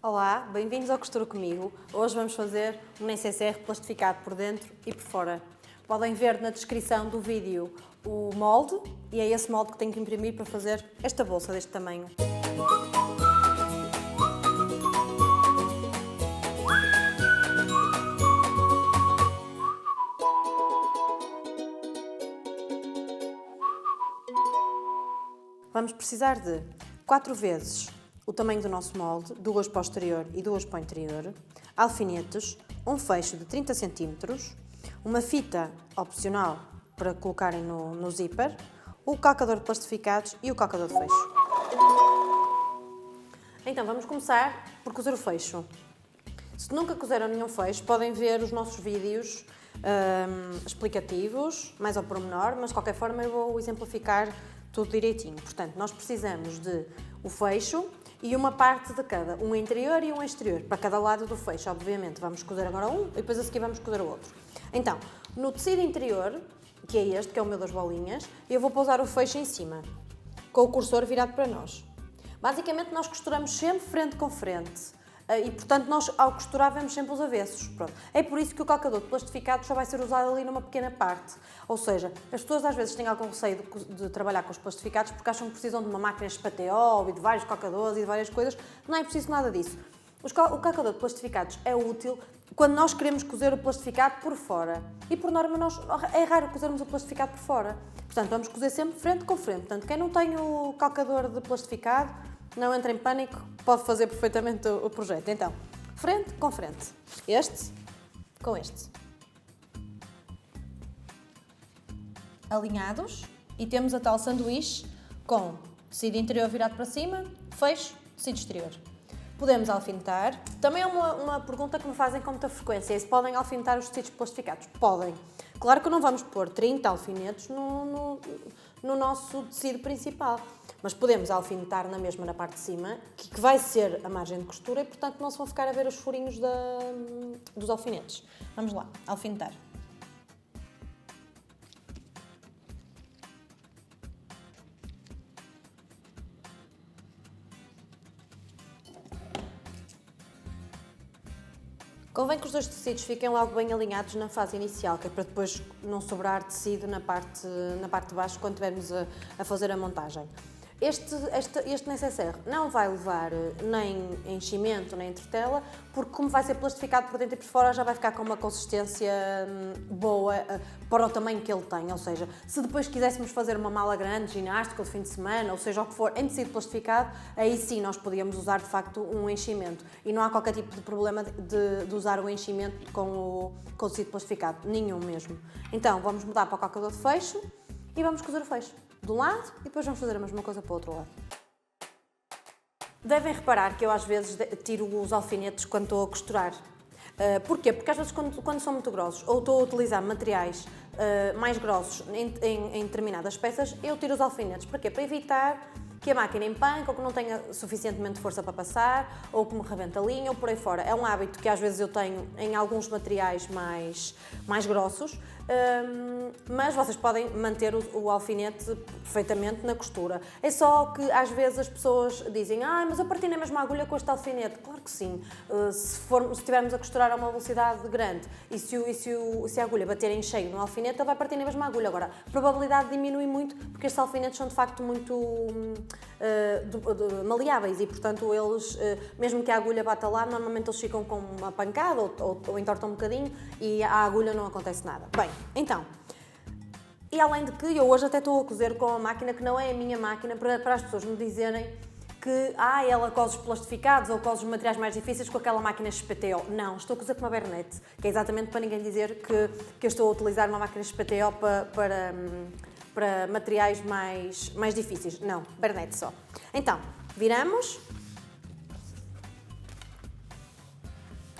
Olá, bem-vindos ao Costura Comigo. Hoje vamos fazer um NCCR plastificado por dentro e por fora. Podem ver na descrição do vídeo o molde e é esse molde que tenho que imprimir para fazer esta bolsa deste tamanho. Vamos precisar de 4 vezes o tamanho do nosso molde, 2 para o exterior e 2 para o interior, alfinetes, um fecho de 30 cm, uma fita opcional para colocarem no zíper, o calcador de plastificados e o calcador de fecho. Então vamos começar por cozer o fecho. Se nunca cozeram nenhum fecho, podem ver os nossos vídeos explicativos, mais ao pormenor, mas de qualquer forma eu vou exemplificar tudo direitinho. Portanto, nós precisamos de o fecho e uma parte de cada, um interior e um exterior, para cada lado do fecho, obviamente. Vamos cozer agora um e depois a seguir vamos cozer o outro. Então, no tecido interior, que é este, que é o meu das bolinhas, eu vou pousar o fecho em cima, com o cursor virado para nós. Basicamente, nós costuramos sempre frente com frente. E, portanto, nós ao costurar vemos sempre os avessos. Pronto. É por isso que o calcador de plastificado só vai ser usado ali numa pequena parte. Ou seja, as pessoas às vezes têm algum receio de trabalhar com os plastificados porque acham que precisam de uma máquina SPTO e de vários calcadores e de várias coisas. Não é preciso nada disso. O calcador de plastificados é útil quando nós queremos cozer o plastificado por fora. E por norma é raro cozermos o plastificado por fora. Portanto, vamos cozer sempre frente com frente. Portanto, quem não tem o calcador de plastificado, não entre em pânico, pode fazer perfeitamente o projeto. Então, frente com frente. Este com este. Alinhados. E temos a tal sanduíche com tecido interior virado para cima, fecho, tecido exterior. Podemos alfinetar. Também é uma pergunta que me fazem com muita frequência. É se podem alfinetar os tecidos plastificados. Podem. Claro que não vamos pôr 30 alfinetes no nosso tecido principal. Mas podemos alfinetar na mesma na parte de cima, que vai ser a margem de costura e, portanto, não se vão ficar a ver os furinhos dos alfinetes. Vamos lá, alfinetar. Convém que os dois tecidos fiquem logo bem alinhados na fase inicial, que é para depois não sobrar tecido na parte de baixo quando estivermos a fazer a montagem. Este NCCR não vai levar nem enchimento nem entretela, porque como vai ser plastificado por dentro e por fora já vai ficar com uma consistência boa para o tamanho que ele tem. Ou seja, se depois quiséssemos fazer uma mala grande, ginástica, de fim de semana, ou seja, o que for, em tecido plastificado, aí sim nós podíamos usar de facto um enchimento. E não há qualquer tipo de problema de usar o enchimento com o tecido plastificado, nenhum mesmo. Então vamos mudar para o calcador de fecho e vamos cozer o fecho de um lado e depois vamos fazer a mesma coisa para o outro lado. Devem reparar que eu às vezes tiro os alfinetes quando estou a costurar. Porquê? Porque às vezes quando são muito grossos ou estou a utilizar materiais mais grossos em determinadas peças, eu tiro os alfinetes. Para quê? Para evitar que a máquina empanque ou que não tenha suficientemente força para passar ou que me rebente a linha ou por aí fora. É um hábito que às vezes eu tenho em alguns materiais mais grossos, mas vocês podem manter o alfinete perfeitamente na costura. É só que às vezes as pessoas dizem mas eu parti na mesma agulha com este alfinete. Claro que sim, se estivermos a costurar a uma velocidade grande e se a agulha bater em cheio no alfinete, ele vai partir na mesma agulha. Agora, a probabilidade diminui muito porque estes alfinetes são de facto muito maleáveis e, portanto, eles, mesmo que a agulha bata lá, normalmente eles ficam com uma pancada ou entortam um bocadinho e à agulha não acontece nada. Bem, então, e além de que eu hoje até estou a cozer com uma máquina que não é a minha máquina, para as pessoas me dizerem que ela cose os plastificados ou cose os materiais mais difíceis com aquela máquina SPTO. Não, estou a cozer com uma Bernete, que é exatamente para ninguém dizer que eu estou a utilizar uma máquina SPTO para materiais mais difíceis. Não, Bernete só. Então, viramos.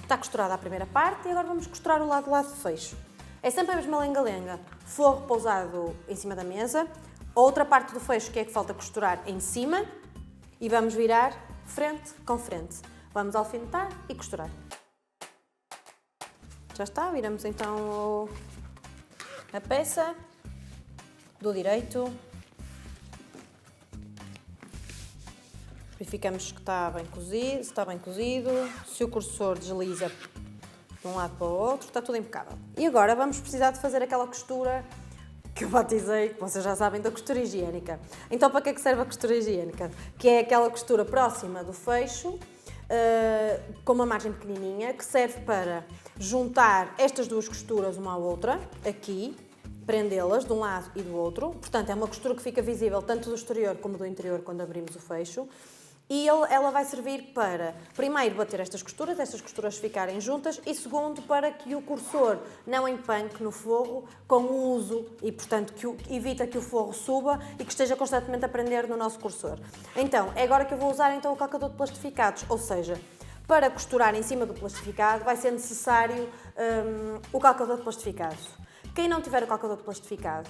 Está costurada a primeira parte e agora vamos costurar o lado de fecho. É sempre a mesma lenga-lenga. Forro pousado em cima da mesa. Outra parte do fecho que é que falta costurar em cima. E vamos virar frente com frente. Vamos alfinetar e costurar. Já está, viramos então a peça do direito verificamos que está bem cozido, se está bem cozido, se o cursor desliza de um lado para o outro, está tudo impecável. E agora vamos precisar de fazer aquela costura que eu batizei, que vocês já sabem, da costura higiênica. Então, para que é que serve a costura higiênica? Que é aquela costura próxima do fecho, com uma margem pequenininha, que serve para juntar estas duas costuras uma à outra, aqui, prendê-las de um lado e do outro. Portanto, é uma costura que fica visível tanto do exterior como do interior quando abrimos o fecho. E ela vai servir para, primeiro, bater estas costuras ficarem juntas e, segundo, para que o cursor não empanque no forro com o uso e, portanto, evita que o forro suba e que esteja constantemente a prender no nosso cursor. Então, é agora que eu vou usar então o calcador de plastificados, ou seja, para costurar em cima do plastificado vai ser necessário o calcador de plastificado. Quem não tiver o calcador de plastificado,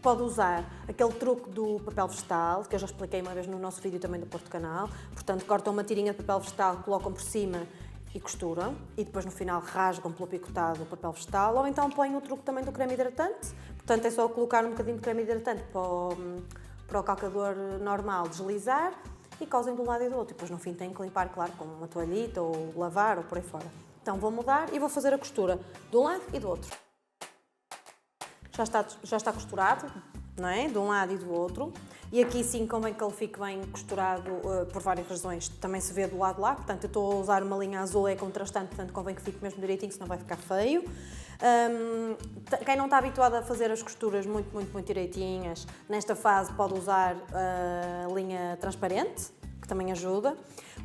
pode usar aquele truque do papel vegetal, que eu já expliquei uma vez no nosso vídeo também do Porto Canal. Portanto, cortam uma tirinha de papel vegetal, colocam por cima e costuram. E depois no final rasgam pelo picotado o papel vegetal. Ou então põem o truque também do creme hidratante. Portanto, é só colocar um bocadinho de creme hidratante para o calcador normal deslizar e cosem de um lado e do outro. E depois no fim têm que limpar, claro, com uma toalhita ou lavar ou por aí fora. Então vou mudar e vou fazer a costura de um lado e do outro. Já está costurado, não é? De um lado e do outro. E aqui sim convém que ele fique bem costurado por várias razões. Também se vê do lado lá, portanto eu estou a usar uma linha azul, é contrastante, portanto convém que fique mesmo direitinho, senão vai ficar feio. Quem não está habituado a fazer as costuras muito direitinhas, nesta fase pode usar a linha transparente, que também ajuda,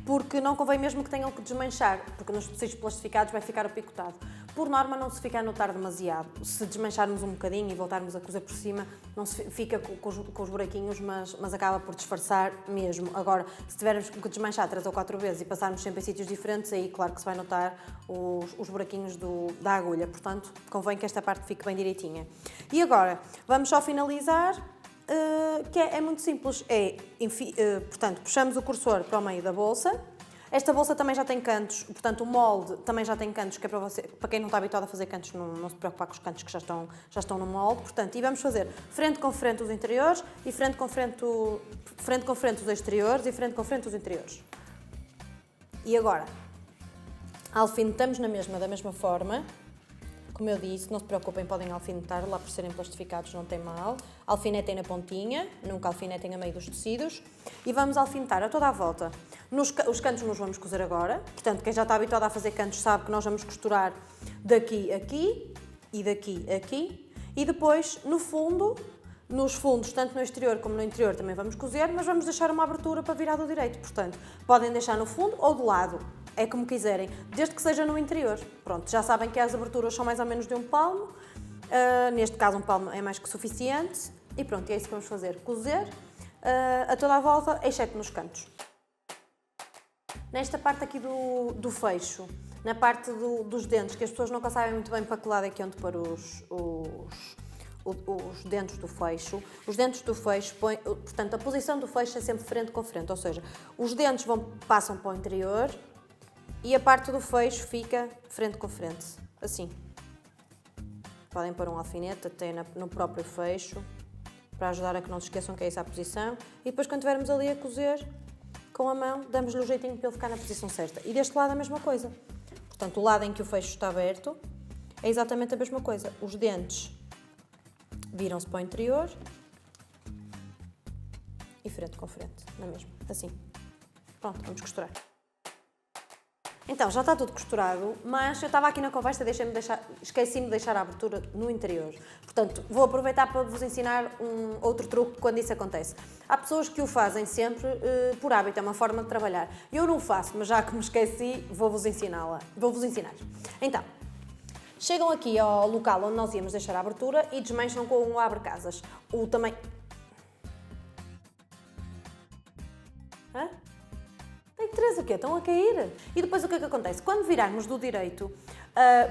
porque não convém mesmo que tenham que desmanchar, porque nos tecidos plastificados vai ficar apicotado. Por norma não se fica a notar demasiado. Se desmancharmos um bocadinho e voltarmos a cozer por cima, não se fica com os buraquinhos, mas acaba por disfarçar mesmo. Agora, se tivermos que desmanchar 3 ou 4 vezes e passarmos sempre em sítios diferentes, aí claro que se vai notar os buraquinhos da agulha. Portanto, convém que esta parte fique bem direitinha. E agora, vamos só finalizar, que é muito simples. Portanto, puxamos o cursor para o meio da bolsa. Esta bolsa também já tem cantos, portanto o molde também já tem cantos, que é para quem não está habituado a fazer cantos, não se preocupar com os cantos que já estão no molde. Portanto, e vamos fazer frente com frente os interiores e frente com frente os exteriores e frente com frente os interiores. E agora, alfinetamos da mesma forma. Como eu disse, não se preocupem, podem alfinetar, lá por serem plastificados não tem mal. Alfinetem na pontinha, nunca alfinetem a meio dos tecidos. E vamos alfinetar a toda a volta. Os cantos nos vamos cozer agora. Portanto, quem já está habituado a fazer cantos sabe que nós vamos costurar daqui a aqui e daqui a aqui. E depois, no fundo, nos fundos, tanto no exterior como no interior, também vamos cozer, mas vamos deixar uma abertura para virar do direito. Portanto, podem deixar no fundo ou do lado. É como quiserem, desde que seja no interior. Pronto, já sabem que as aberturas são mais ou menos de um palmo. Neste caso, um palmo é mais que suficiente. E pronto, é isso que vamos fazer. Cozer a toda a volta, exceto nos cantos. Nesta parte aqui do fecho, na parte dos dentes, que as pessoas nunca sabem muito bem para que lado é que onde pôr os dentes do fecho. Os dentes do fecho, portanto, a posição do fecho é sempre frente com frente, ou seja, os dentes passam para o interior e a parte do fecho fica frente com frente, assim. Podem pôr um alfinete até no próprio fecho, para ajudar a que não se esqueçam que é essa a posição. E depois, quando estivermos ali a cozer, com a mão, damos-lhe o jeitinho para ele ficar na posição certa. E deste lado a mesma coisa. Portanto, o lado em que o fecho está aberto é exatamente a mesma coisa. Os dentes viram-se para o interior e frente com frente, na mesma, assim. Pronto, vamos costurar. Então, já está tudo costurado, mas eu estava aqui na conversa e esqueci-me de deixar a abertura no interior. Portanto, vou aproveitar para vos ensinar um outro truque quando isso acontece. Há pessoas que o fazem sempre por hábito, é uma forma de trabalhar. Eu não o faço, mas já que me esqueci, vou-vos ensinar. Então, chegam aqui ao local onde nós íamos deixar a abertura e desmancham com um abre-casas. O tamanho... Hã? Tem três o quê? Estão a cair. E depois o que é que acontece? Quando virarmos do direito,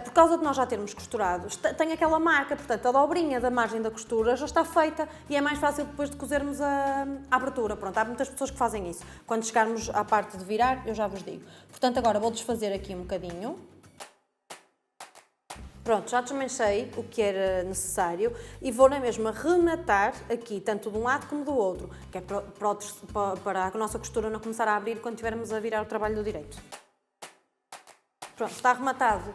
por causa de nós já termos costurado, tem aquela marca, portanto a dobrinha da margem da costura já está feita e é mais fácil depois de cozermos a abertura. Pronto, há muitas pessoas que fazem isso. Quando chegarmos à parte de virar, eu já vos digo. Portanto, agora vou desfazer aqui um bocadinho. Pronto, já desmanchei o que era necessário e vou na mesma rematar aqui, tanto de um lado como do outro, que é para a nossa costura não começar a abrir quando estivermos a virar o trabalho do direito. Pronto, está rematado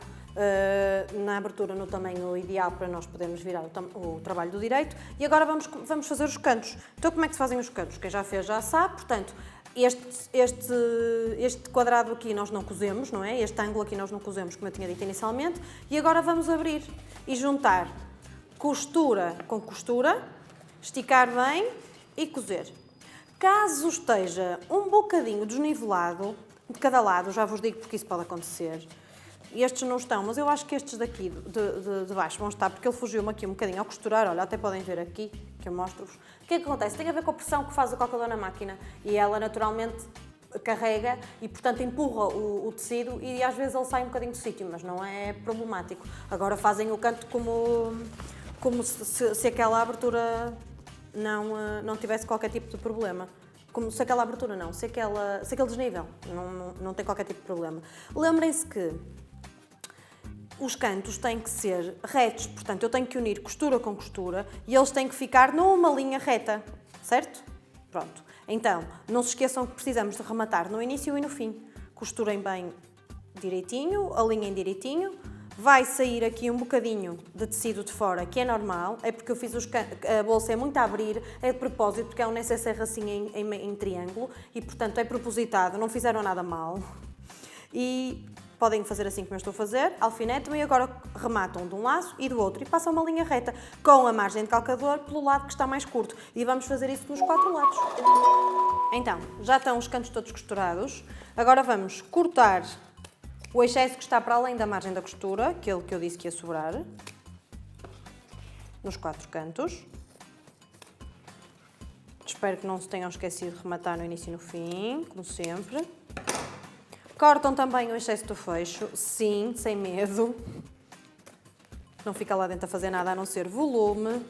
na abertura no tamanho ideal para nós podermos virar o trabalho do direito e agora vamos fazer os cantos. Então como é que se fazem os cantos? Quem já fez já sabe, portanto, este quadrado aqui nós não cosemos, não é? Este ângulo aqui nós não cosemos, como eu tinha dito inicialmente, e agora vamos abrir e juntar costura com costura, esticar bem e cozer. Caso esteja um bocadinho desnivelado de cada lado, já vos digo porque isso pode acontecer. Estes não estão, mas eu acho que estes daqui de baixo vão estar, porque ele fugiu-me aqui um bocadinho ao costurar, olha, até podem ver aqui, que eu mostro-vos. O que é que acontece? Tem a ver com a pressão que faz o calcador na máquina e ela naturalmente carrega e, portanto, empurra o tecido e às vezes ele sai um bocadinho do sítio, mas não é problemático. Agora fazem o canto como se aquela abertura não tivesse qualquer tipo de problema. Como se aquela abertura não, se aquele desnível não tem qualquer tipo de problema. Lembrem-se que os cantos têm que ser retos, portanto eu tenho que unir costura com costura e eles têm que ficar numa linha reta, certo? Pronto. Então, não se esqueçam que precisamos de rematar no início e no fim. Costurem bem direitinho, alinhem direitinho. Vai sair aqui um bocadinho de tecido de fora, que é normal, é porque eu fiz a bolsa é muito a abrir, é de propósito, porque é um necessaire assim em triângulo e, portanto, é propositado, não fizeram nada mal. E podem fazer assim como eu estou a fazer, alfinetam e agora rematam de um laço e do outro e passam uma linha reta com a margem de calcador pelo lado que está mais curto. E vamos fazer isso nos 4 lados. Então, já estão os cantos todos costurados, agora vamos cortar o excesso que está para além da margem da costura, aquele que eu disse que ia sobrar, nos 4 cantos. Espero que não se tenham esquecido de rematar no início e no fim, como sempre. Cortam também o excesso do fecho, sim, sem medo. Não fica lá dentro a fazer nada a não ser volume.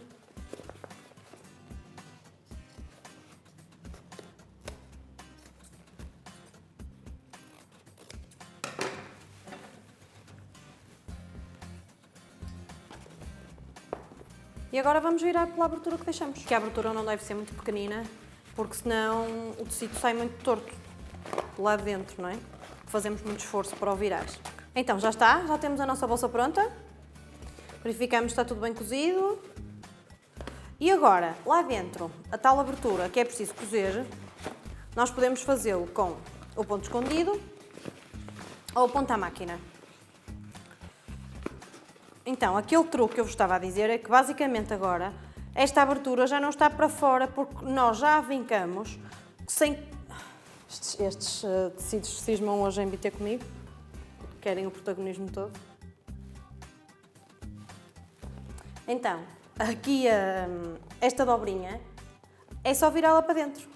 E agora vamos virar pela abertura que deixamos. Que a abertura não deve ser muito pequenina, porque senão o tecido sai muito torto do lado de dentro, não é? Fazemos muito esforço para o virar. Então já está, já temos a nossa bolsa pronta. Verificamos se está tudo bem cozido. E agora, lá dentro, a tal abertura que é preciso cozer, nós podemos fazê-lo com o ponto escondido ou o ponto à máquina. Então, aquele truque que eu vos estava a dizer é que basicamente agora esta abertura já não está para fora porque nós já a vincamos sem... Estes tecidos cismam hoje em BT comigo, querem o protagonismo todo. Então, aqui esta dobrinha é só virá-la para dentro,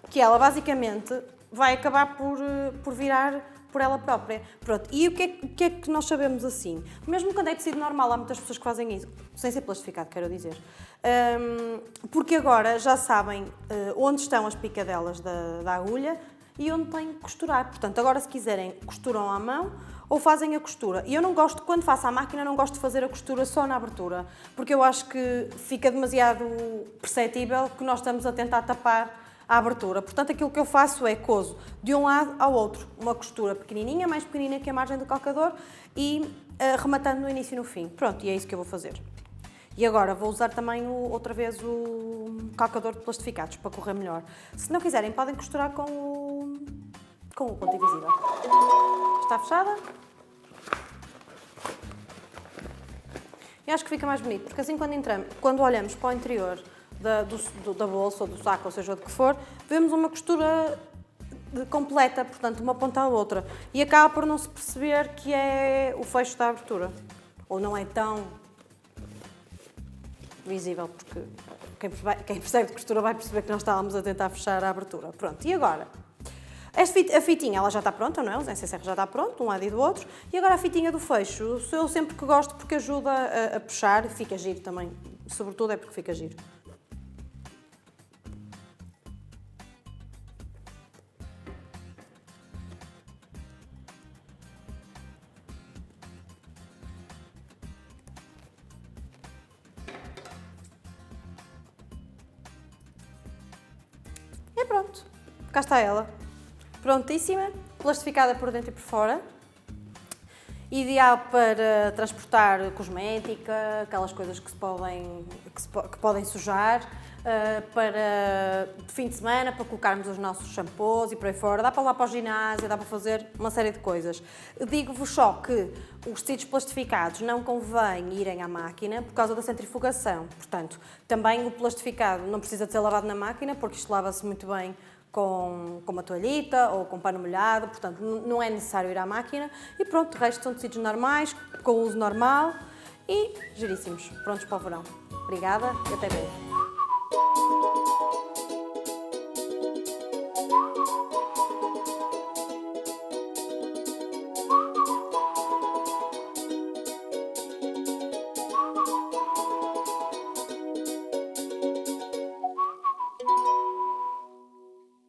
que ela basicamente vai acabar por virar por ela própria. Pronto. E o que é que nós sabemos assim? Mesmo quando é tecido normal, há muitas pessoas que fazem isso, sem ser plastificado, quero dizer. Porque agora já sabem onde estão as picadelas da agulha e onde têm que costurar. Portanto, agora se quiserem, costuram à mão ou fazem a costura. E eu não gosto, quando faço à máquina, não gosto de fazer a costura só na abertura, porque eu acho que fica demasiado perceptível que nós estamos a tentar tapar a abertura. Portanto, aquilo que eu faço é cozo de um lado ao outro, uma costura pequenininha, mais pequenina que a margem do calcador e rematando no início e no fim. Pronto, e é isso que eu vou fazer. E agora vou usar também outra vez o calcador de plastificados para correr melhor. Se não quiserem, podem costurar com o ponto invisível. Está fechada? E acho que fica mais bonito, porque assim quando olhamos para o interior da bolsa ou do saco, ou seja, o que for, vemos uma costura completa, portanto, uma ponta à outra. E acaba por não se perceber que é o fecho da abertura. Ou não é tão visível, porque quem percebe de costura vai perceber que nós estávamos a tentar fechar a abertura. Pronto, e agora? A fitinha, ela já está pronta, não é? O necessaire já está pronto, de um lado e do outro. E agora a fitinha do fecho, eu sempre que gosto, porque ajuda a puxar, fica giro também. Sobretudo é porque fica giro. pronto, cá está ela. Prontíssima, plastificada por dentro e por fora. Ideal para transportar cosmética, aquelas coisas que podem sujar, para fim de semana, para colocarmos os nossos shampoos e por aí fora. Dá para levar para o ginásio, dá para fazer uma série de coisas. Digo-vos só que os tecidos plastificados não convém irem à máquina por causa da centrifugação. Portanto, também o plastificado não precisa de ser lavado na máquina, porque isto lava-se muito bem com uma toalhita ou com pano molhado, portanto não é necessário ir à máquina. E pronto, o resto são tecidos normais, com uso normal e giríssimos, prontos para o verão. Obrigada e até breve.